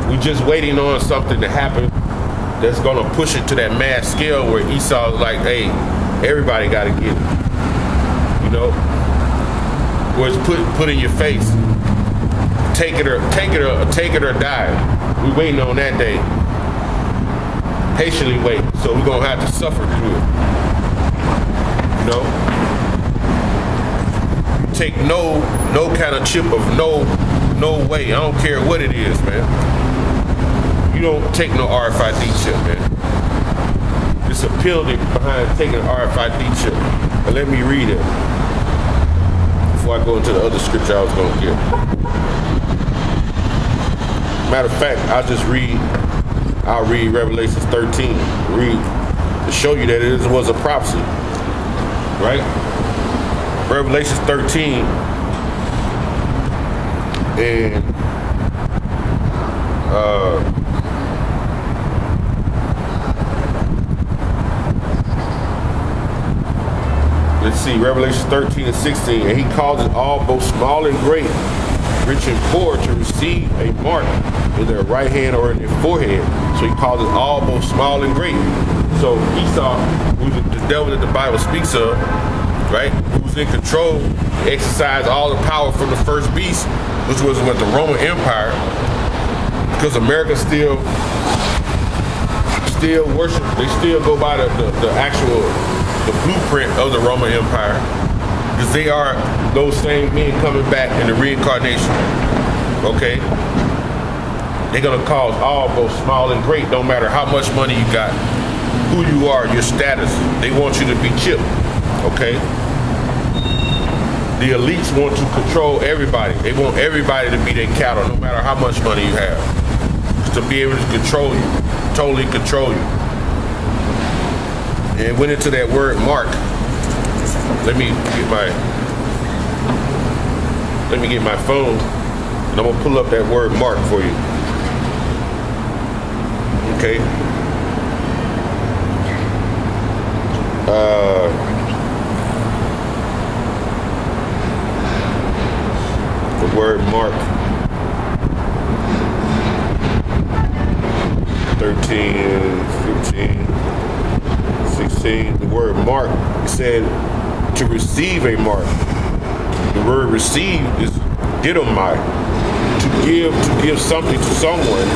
We just waiting on something to happen that's gonna push it to that mass scale where Esau's like, hey, everybody gotta get it. You know? Where it's put in your face. Take it or die. We waiting on that day. Patiently wait. So we're gonna have to suffer through it. You know? Take no kind of chip of no way. I don't care what it is, man. You don't take no RFID chip, man. It's a penalty behind taking an RFID chip. But let me read it before I go into the other scripture I was going to get. Matter of fact, I'll read Revelation 13. To show you that it was a prophecy. Right? Revelation 13. And let's see, Revelation 13 and 16, and he calls it all, both small and great, rich and poor, to receive a mark in their right hand or in their forehead. So he calls it all, both small and great. So Esau, who's the devil that the Bible speaks of, right, who's in control, exercised all the power from the first beast, which was what the Roman Empire, because America still worship, they still go by the blueprint of the Roman Empire, because they are those same men coming back in the reincarnation. Okay? They're gonna cause all, both small and great, no matter how much money you got, who you are, your status. They want you to be chipped. Okay? The elites want to control everybody. They want everybody to be their cattle, no matter how much money you have, to be able to control you, totally control you. And went into that word mark. Let me get my phone, and I'm gonna pull up that word mark for you. Okay. The word mark. 13, 15, 16. The word mark, it said to receive a mark. The word receive is didomai, to give something to someone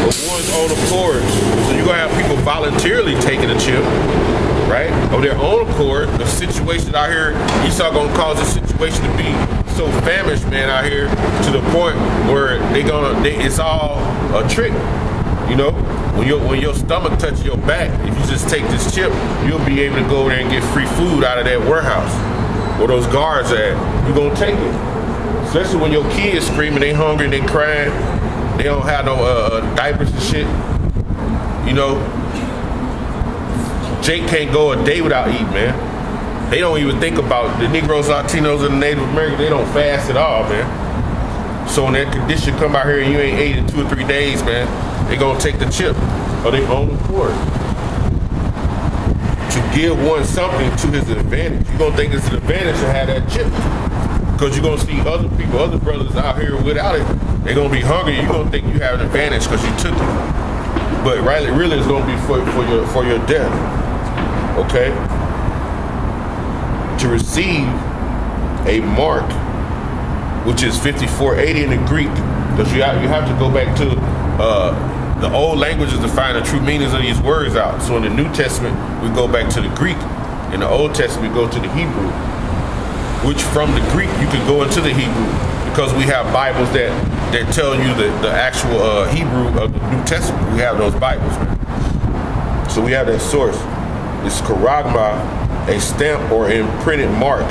of one's own accord. So you're gonna have people voluntarily taking a chip, right? Of their own accord. The situation out here, Esau gonna cause the situation to be so famished, man, out here, to the point where it's all a trick. You know, when your stomach touches your back, if you just take this chip, you'll be able to go there and get free food out of that warehouse where those guards are at. You're gonna take it. Especially when your kids screaming, they hungry, they crying, they don't have no diapers and shit. You know, Jake can't go a day without eating, man. They don't even think about the Negroes, Latinos, and the Native Americans. They don't fast at all, man. So when that condition come out here and you ain't ate in 2 or 3 days, man, they gonna take the chip of their own accord. To give one something to his advantage. You're gonna think it's an advantage to have that chip. Because you're gonna see other people, other brothers out here without it, they're gonna be hungry. You're gonna think you have an advantage because you took it. But really it's gonna be for your death. Okay? To receive a mark, which is 5480 in the Greek, because you have to go back to the old languages to find the true meanings of these words out. So in the New Testament, we go back to the Greek. In the Old Testament, we go to the Hebrew. Which from the Greek, you can go into the Hebrew, because we have Bibles that tell you the actual Hebrew of the New Testament. We have those Bibles, man. So we have that source. It's charagma, a stamp or imprinted mark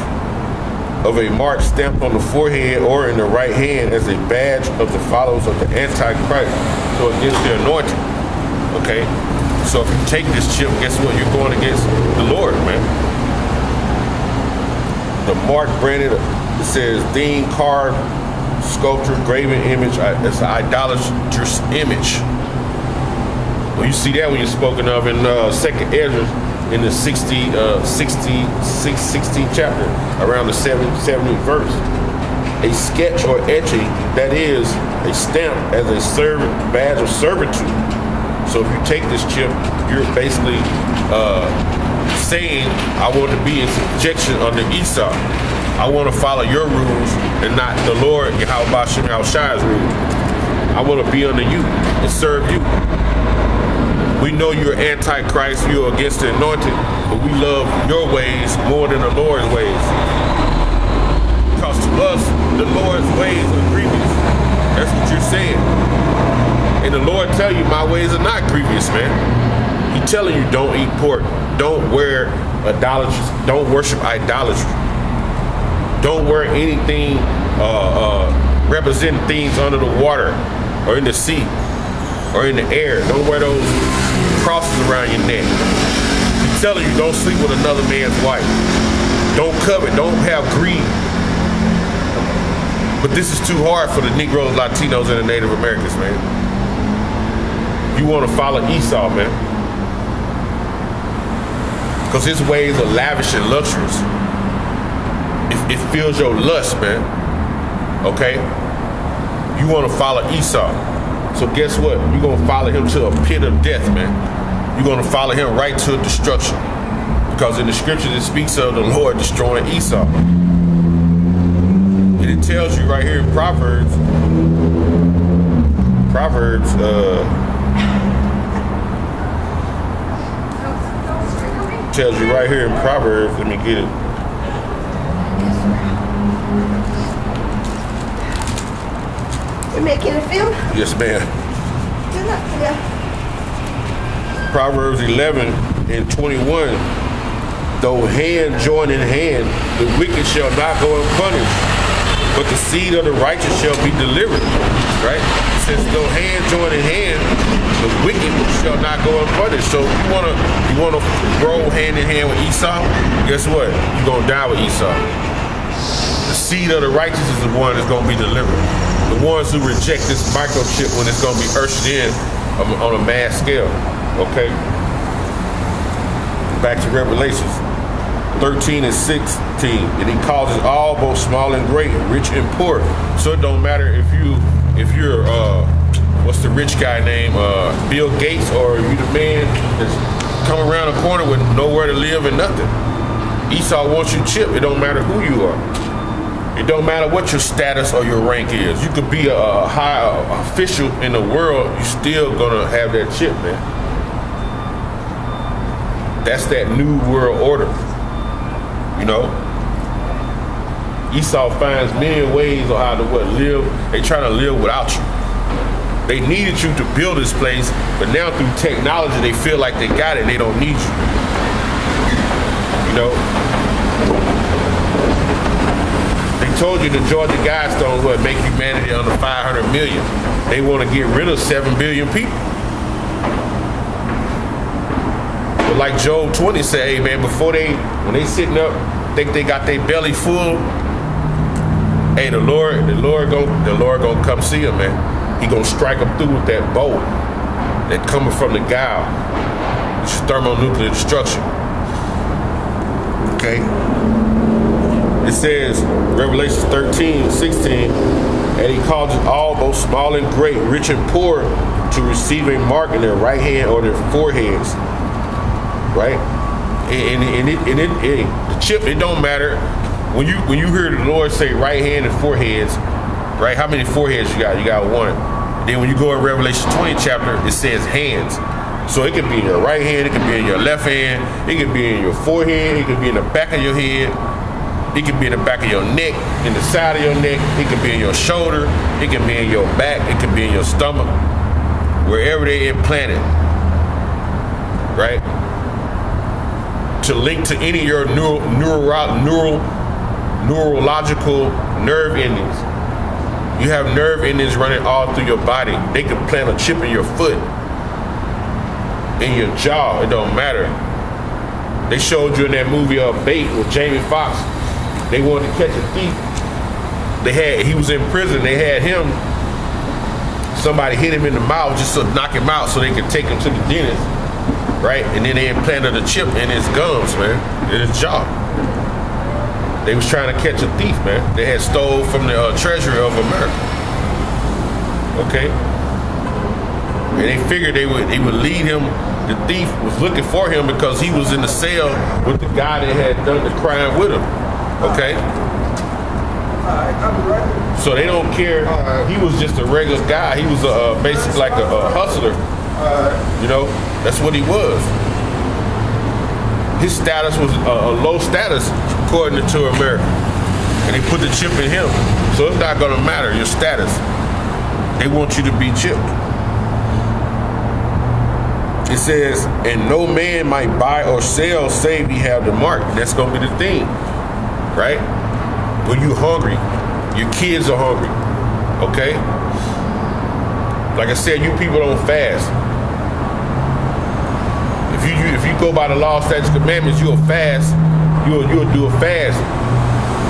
of a mark stamped on the forehead or in the right hand as a badge of the followers of the Antichrist. So against the anointing. Okay? So if you take this chip, guess what? You're going against the Lord, man. The mark branded, it says theme, carved, sculpture, graven image. It's an idolatrous image. Well, you see that when you're spoken of in 2nd Ezra in the 16th chapter, around the 70th verse. A sketch or etching, that is a stamp as a badge of servitude. So if you take this chip, you're basically saying, I want to be in subjection under Esau. I want to follow your rules and not the Lord Yahweh Shai's rules. I want to be under you and serve you. We know you're antichrist, you're against the anointed, but we love your ways more than the Lord's ways. Because to us, the Lord's ways are grievous. That's what you're saying. And the Lord tell you, my ways are not grievous, man. He's telling you, don't eat pork. Don't wear idolatry. Don't worship idolatry. Don't wear anything representing things under the water or in the sea or in the air. Don't wear those crosses around your neck. He's telling you, don't sleep with another man's wife. Don't covet. Don't have greed. But this is too hard for the Negroes, Latinos, and the Native Americans, man. You want to follow Esau, man. Because his ways are lavish and luxurious. It fills your lust, man. Okay? You want to follow Esau. So guess what? You're going to follow him to a pit of death, man. You're going to follow him right to destruction. Because in the scriptures it speaks of the Lord destroying Esau. And it tells you right here in Proverbs, tells you right here in Proverbs, let me get it. You're making a film? Yes, ma'am. Yeah. Proverbs 11 and 21. Though hand join in hand, the wicked shall not go unpunished, but the seed of the righteous shall be delivered. Right? It says, though hand join in hand, the wicked shall not go unpunished. So if you wanna grow hand in hand with Esau, guess what? You're gonna die with Esau. The seed of the righteous is the one that's gonna be delivered. The ones who reject this microchip when it's gonna be ushered in on a mass scale. Okay? Back to Revelations 13 and 16. And he causes all, both small and great, rich and poor. So it don't matter if you're what's the rich guy name? Bill Gates, or you the man that's coming around the corner with nowhere to live and nothing. Esau wants you chip. It don't matter who you are. It don't matter what your status or your rank is. You could be a high official in the world, you're still gonna have that chip, man. That's that new world order. You know? Esau finds many ways on how to live. They try to live without you. They needed you to build this place, but now through technology, they feel like they got it and they don't need you. You know? They told you the Georgia Guidestones would make humanity under 500 million. They want to get rid of 7 billion people. But like Job 20 said, hey man, when they sitting up, think they got their belly full, hey, the Lord gonna come see them, man. He gonna strike them through with that bow that coming from the guile. It's thermonuclear destruction. Okay? It says, Revelation 13, 16, and he causes all, both small and great, rich and poor, to receive a mark in their right hand or their foreheads. Right? And the chip, it don't matter. When you hear the Lord say right hand and foreheads, right? How many foreheads you got? You got one. Then when you go in Revelation 20 chapter, it says hands. So it can be in your right hand, it can be in your left hand, it can be in your forehead, it can be in the back of your head, it can be in the back of your neck, in the side of your neck, it can be in your shoulder, it can be in your back, it can be in your stomach, wherever they implanted, right? To link to any of your neurological nerve endings. You have nerve endings running all through your body. They can plant a chip in your foot, in your jaw, it don't matter. They showed you in that movie Bait with Jamie Foxx. They wanted to catch a thief. He was in prison, they had him, somebody hit him in the mouth just to knock him out so they could take him to the dentist. Right? And then they implanted a chip in his gums, man, in his jaw. They was trying to catch a thief, man. They had stole from the treasury of America. Okay? And they figured they would lead him. The thief was looking for him because he was in the cell with the guy that had done the crime with him. Okay? So they don't care. He was just a regular guy. He was basically like a hustler. You know, that's what he was. His status was a low status according to America. And they put the chip in him. So it's not gonna matter, your status. They want you to be chipped. It says, and no man might buy or sell save he have the mark. That's gonna be the thing, right? When you hungry, your kids are hungry, okay? Like I said, you people don't fast. If you go by the law, statutes, commandments, you'll fast. You'll do a fast.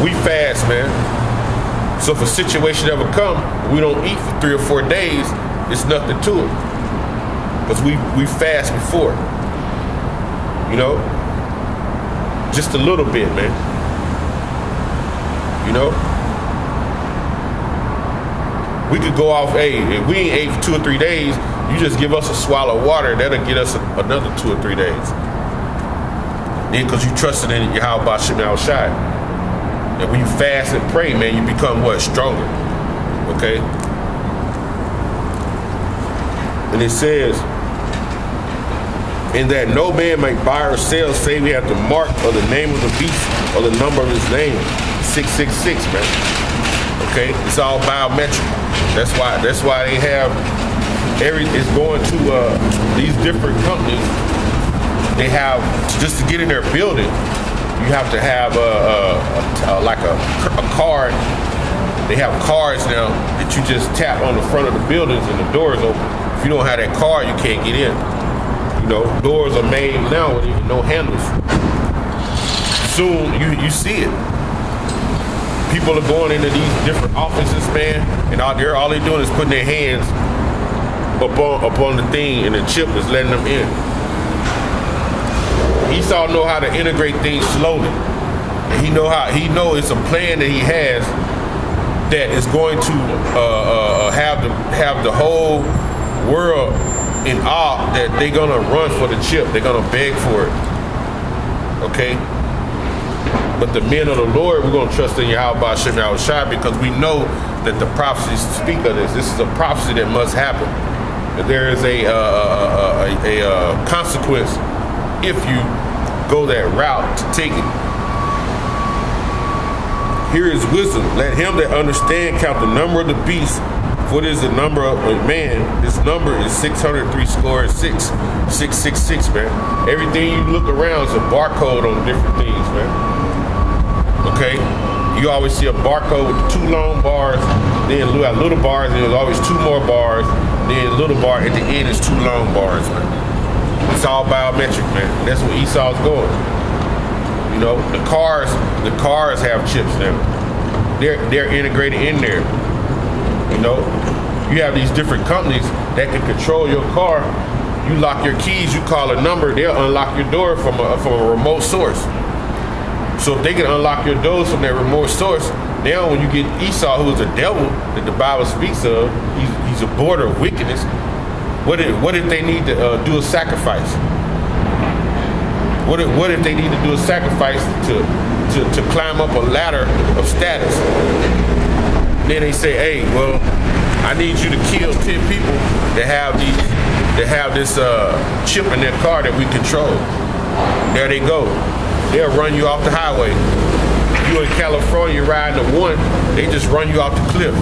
We fast, man. So if a situation ever come, we don't eat for 3 or 4 days, it's nothing to it. Because we fast before. You know? Just a little bit, man. You know? We could go off, hey, if we ain't ate for 2 or 3 days, you just give us a swallow of water, that'll get us another 2 or 3 days. Then because you trusted in Yahweh Shema Shai. And when you fast and pray, man, you become what? Stronger. Okay? And it says, and that no man may buy or sell, save he have the mark or the name of the beast or the number of his name. 666, man. Okay? It's all biometric. That's why they have it's going to these different companies. They have, just to get in their building, you have to have like a card. They have cards now that you just tap on the front of the buildings and the doors open. If you don't have that card, you can't get in. You know, doors are made now with no handles. Soon you see it. People are going into these different offices, man, and all they're doing is putting their hands upon the thing, and the chip is letting them in. Esau know how to integrate things slowly. And he know it's a plan that he has that is going to have the whole world in awe that they're gonna run for the chip. They're gonna beg for it. Okay? But the men of the Lord, we're gonna trust in Yahweh Shema Shai because we know that the prophecies speak of this. This is a prophecy that must happen. That there is a consequence if you go that route to take it. Here is wisdom. Let him that understand count the number of the beast, for it is the number of a man. This number is 666. 666, man. Everything you look around is a barcode on different things, man. Okay? You always see a barcode with 2 long bars, then little bars, and there's always 2 more bars, then a little bar at the end is 2 long bars, man. It's all biometric, man. That's where Esau's going. You know, the cars have chips now. They're integrated in there. You know, you have these different companies that can control your car. You lock your keys, you call a number, they'll unlock your door from a remote source. So if they can unlock your doors from that remote source, now when you get Esau, who is a devil that the Bible speaks of, he's a border of wickedness. What if they need to do a sacrifice? What if they need to do a sacrifice to climb up a ladder of status? Then they say, hey, well, I need you to kill 10 people that have this chip in their car that we control. There they go. They'll run you off the highway. If you're in California riding a 1, they just run you off the cliff.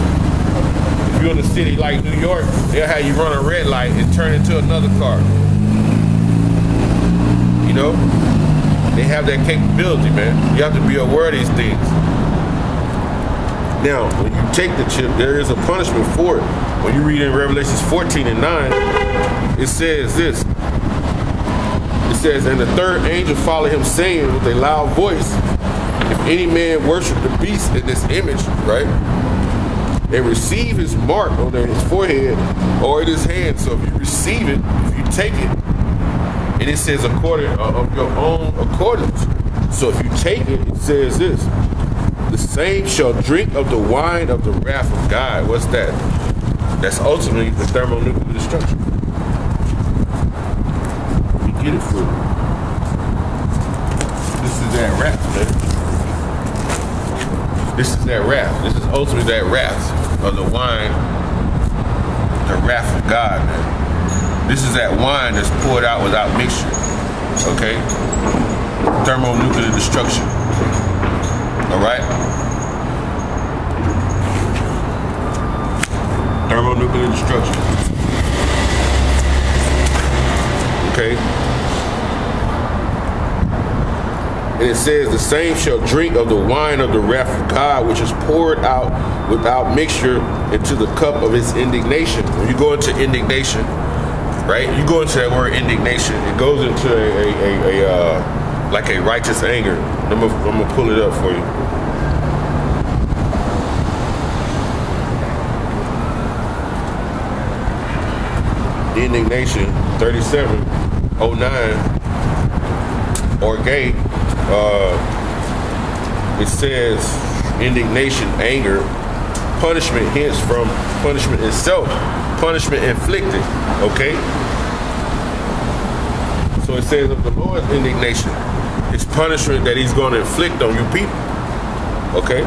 If you're in a city like New York, they'll have you run a red light and turn into another car. You know? They have that capability, man. You have to be aware of these things. Now, when you take the chip, there is a punishment for it. When you read in Revelations 14:9, it says this. It says, and the third angel followed him, saying with a loud voice, if any man worship the beast in this image, right, and receive his mark on his forehead or in his hand. So if you receive it, if you take it, and it says according of your own accordance. So if you take it, it says this: the same shall drink of the wine of the wrath of God. What's that? That's ultimately the thermonuclear destruction. Let me get it for you. This is that wrath, man. This is that wrath. This is ultimately that wrath of the wine, the wrath of God, man. This is that wine that's poured out without mixture, okay? Thermonuclear destruction, all right? Thermonuclear destruction. Okay. And it says, the same shall drink of the wine of the wrath of God, which is poured out without mixture into the cup of his indignation. When you go into indignation, right? You go into that word indignation. It goes into like a righteous anger. I'm gonna pull it up for you. Indignation 3709 or gay. It says indignation, anger, punishment, hence from punishment itself, punishment inflicted. Okay. So it says of the Lord's indignation, it's punishment that he's going to inflict on you people. Okay.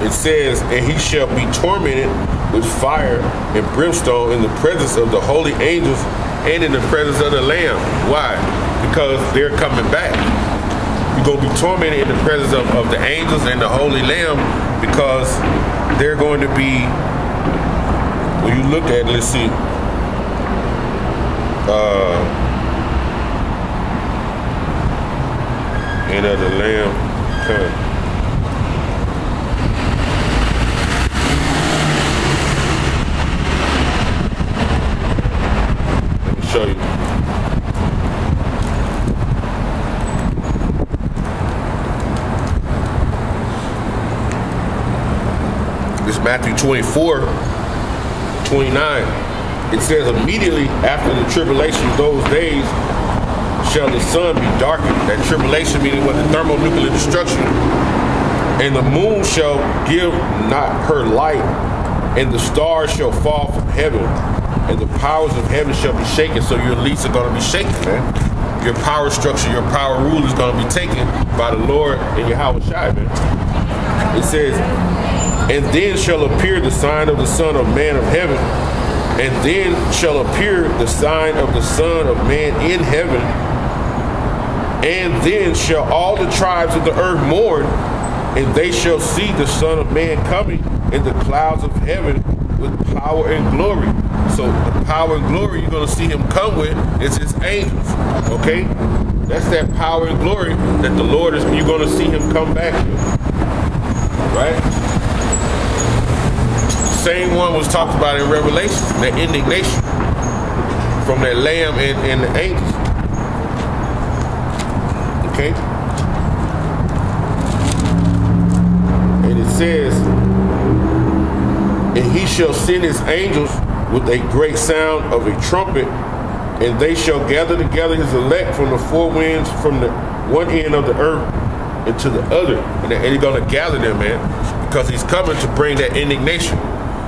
It says, and he shall be tormented with fire and brimstone in the presence of the holy angels and in the presence of the Lamb. Why? Because they're coming back. You're going to be tormented in the presence of the angels and the holy Lamb, because they're going to be, when you look at, let's see, and of the Lamb, show you. This is Matthew 24:29. It says, immediately after the tribulation of those days shall the sun be darkened. That tribulation meaning what? The thermonuclear destruction. And the moon shall give not her light, and the stars shall fall from heaven, and the powers of heaven shall be shaken. So your elites are going to be shaken, man. Your power structure, your power rule is going to be taken by the Lord and Yahweh Shai, man. It says, and then shall appear the sign of the Son of Man of heaven, and then shall appear the sign of the Son of Man in heaven, and then shall all the tribes of the earth mourn, and they shall see the Son of Man coming in the clouds of heaven with power and glory. So the power and glory you're going to see him come with is his angels, okay? That's that power and glory that the Lord is, you're going to see him come back with, right? Same one was talked about in Revelation, that indignation from that Lamb and the angels, okay? And it says, and he shall send his angels with a great sound of a trumpet, and they shall gather together his elect from the four winds, from the one end of the earth into the other. And he's going to gather them, man, because he's coming to bring that indignation.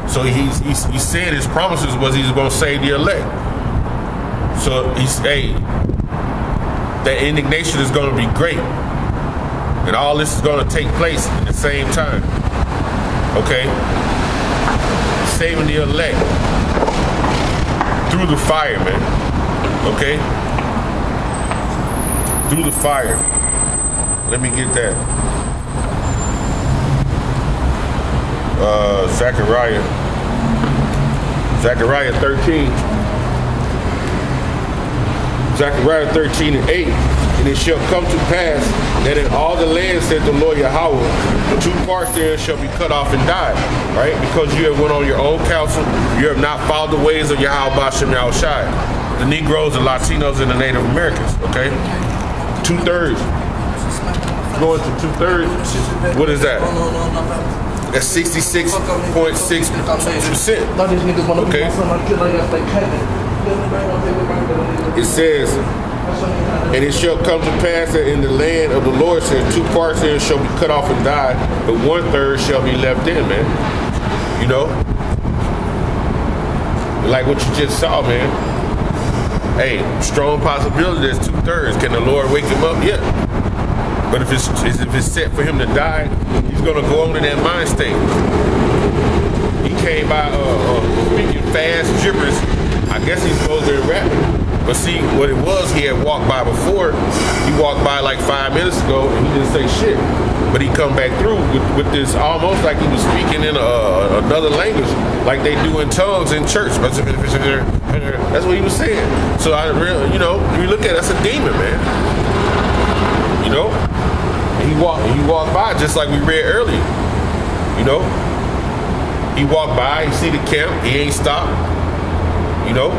So he said his promises was he's going to save the elect. So he's saying that indignation is going to be great. And all this is going to take place at the same time. Okay? Saving the elect through the fire, man. Okay? Through the fire. Let me get that. Zechariah 13. Zechariah 13:8. And it shall come to pass that in all the land, said the Lord Yahweh, the two parts there shall be cut off and died, right? Because you have went on your own counsel, you have not followed the ways of Yahweh Bashem Yahushai. The Negroes, the Latinos, and the Native Americans, okay? 2/3. Going to 2/3. What is that? That's 66.6%. Okay. It says, And it shall come to pass that in the land of the Lord, says 2 parts there shall be cut off and die, but 1/3 shall be left in, man. You know? Like what you just saw, man. Hey, strong possibility there's 2/3. Can the Lord wake him up? Yeah. But if it's set for him to die, he's gonna go on to that mind state. He came by speaking fast gibberish. I guess he's supposed to be rapping. But see, what it was, he had walked by before. He walked by like 5 minutes ago and he didn't say shit. But he come back through with this almost like he was speaking in another language, like they do in tongues in church. That's what he was saying. So I really, you know, you look at it, that's a demon, man. You know? And he walked by just like we read earlier. You know? He walked by, he see the camp, he ain't stopped. You know?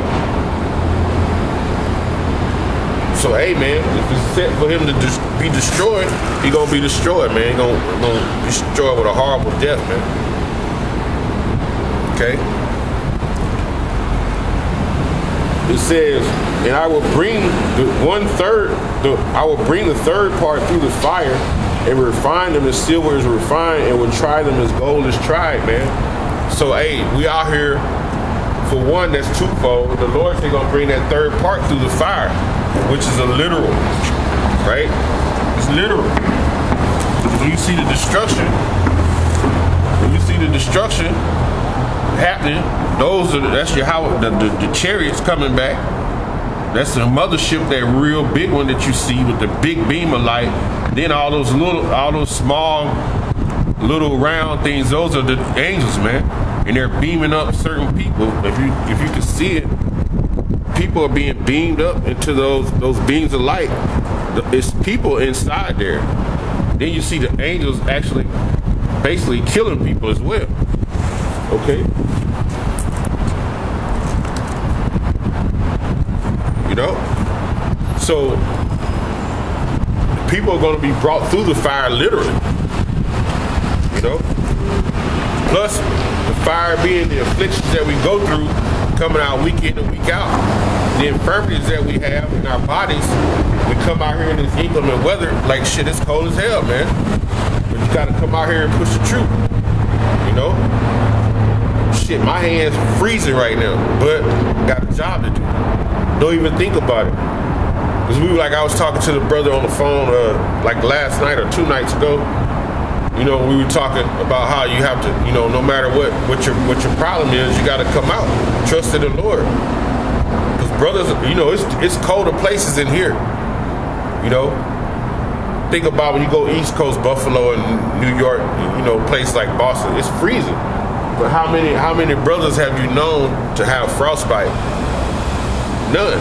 So hey man, if it's set for him to be destroyed, he gonna be destroyed, man. He gonna be destroyed with a horrible death, man. Okay. It says, and I will bring the third part through the fire, and refine them as silver is refined, and will try them as gold is tried, man. So hey, we out here for one that's twofold. The Lord's gonna bring that third part through the fire, which is a literal, right? It's literal. When you see the destruction, happening, that's the chariots coming back. That's the mothership, that real big one that you see with the big beam of light. Then all those small little round things, those are the angels, man. And they're beaming up certain people. If you can see it, people are being beamed up into those beams of light. It's people inside there. Then you see the angels actually basically killing people as well. Okay? You know? So people are going to be brought through the fire literally. You know? Plus the fire being the afflictions that we go through, coming out week in and week out. The infirmities that we have in our bodies, we come out here in this inclement weather, like shit, it's cold as hell, man. But you gotta come out here and push the truth, you know? Shit, my hand's freezing right now, but got a job to do. Don't even think about it. Cause I was talking to the brother on the phone like last night or 2 nights ago. You know, we were talking about how you have to, you know, no matter what your problem is, you got to come out, trust in the Lord. Because brothers, you know, it's colder places in here. You know, think about when you go East Coast, Buffalo and New York, you know, places like Boston, it's freezing. But how many brothers have you known to have frostbite? None.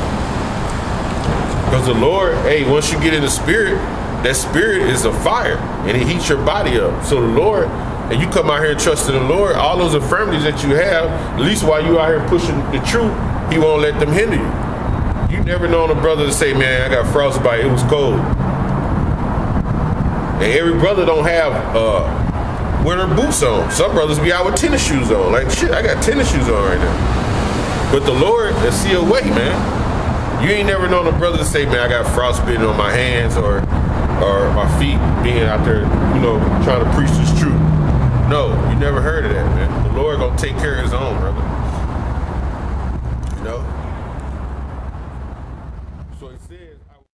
Because the Lord, hey, once you get in the spirit, that spirit is a fire, and it heats your body up. So the Lord, and you come out here and trust in the Lord, all those infirmities that you have, at least while you out here pushing the truth, he won't let them hinder you. You never known a brother to say, man, I got frostbite, it was cold. And every brother don't have winter boots on. Some brothers be out with tennis shoes on. Like, shit, I got tennis shoes on right now. But the Lord, will see a way, man. You ain't never known a brother to say, man, I got frostbite on my hands or my feet being out there, you know, trying to preach this truth. No, you never heard of that, man. The Lord gonna take care of his own, brother.